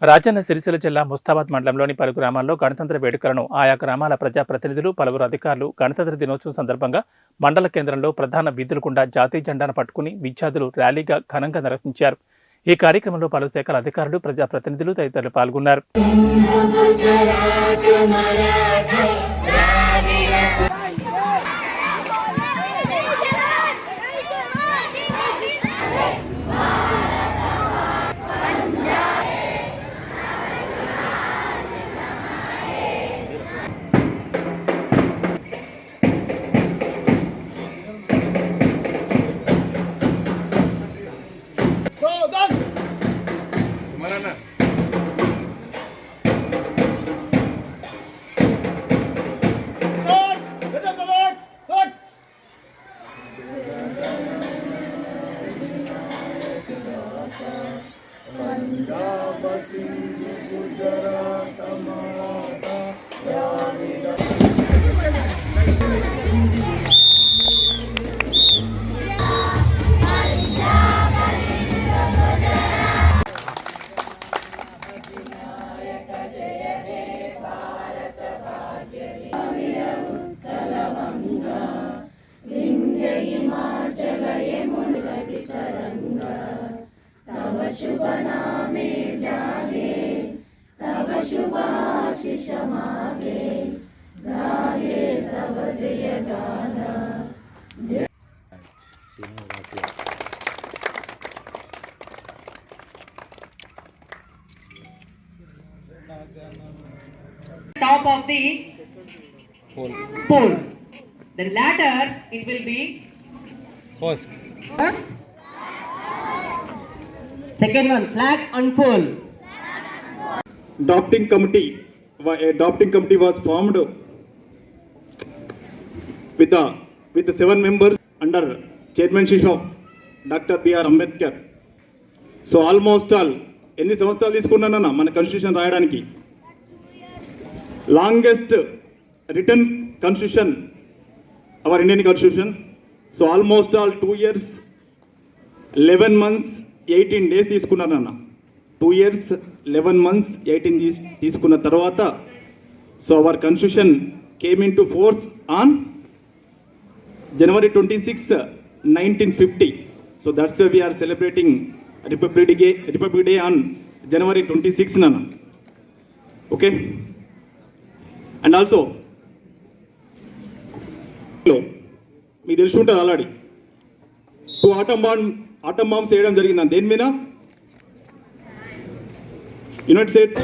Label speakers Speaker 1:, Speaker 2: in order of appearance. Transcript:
Speaker 1: రాజన్న సిరిసిల్ల జిల్లా ముస్తాబాద్ మండలంలోని పలు గ్రామాల్లో గణతంత్ర వేడుకలను ఆయా గ్రామాల ప్రజాప్రతినిధులు, పలువురు అధికారులు గణతంత్ర దినోత్సవం సందర్భంగా మండల కేంద్రంలో ప్రధాన వీధుల గుండా జాతీయ జెండాను పట్టుకుని విద్యార్థులు ర్యాలీగా ఘనంగా నిర్వహించారు. ఈ కార్యక్రమంలో పలు శాఖల అధికారులు, ప్రజాప్రతినిధులు తదితరులు పాల్గొన్నారు.
Speaker 2: शुभ नामे जागे तब शुभाशिष मागे गाहे तब जय गाथा
Speaker 3: top of the pole. The latter it will be first. Second one, flag unfold.
Speaker 4: Adopting committee was formed with the 7 members under chairmanship of Dr. B.R. Ambedkar. So almost all ఎన్ని సంవత్సరాలు తీసుకున్నానన్నా మన కాన్స్టిట్యూషన్ రాయడానికి? Longest return constitution our Indian constitution. So almost all 2 years 11 months 18 days తీసుకున్నానన్న. 2 years 11 months 18 days తీసుకున్న తర్వాత so our constitution came in to force on January 26, 1950. So that's why we are celebrating Republic Day on January 26 nana. Okay, and also మీకు తెలిసి ఉంటుంది already 2 atom bombs వేయడం జరిగింది. దేని మీద? United states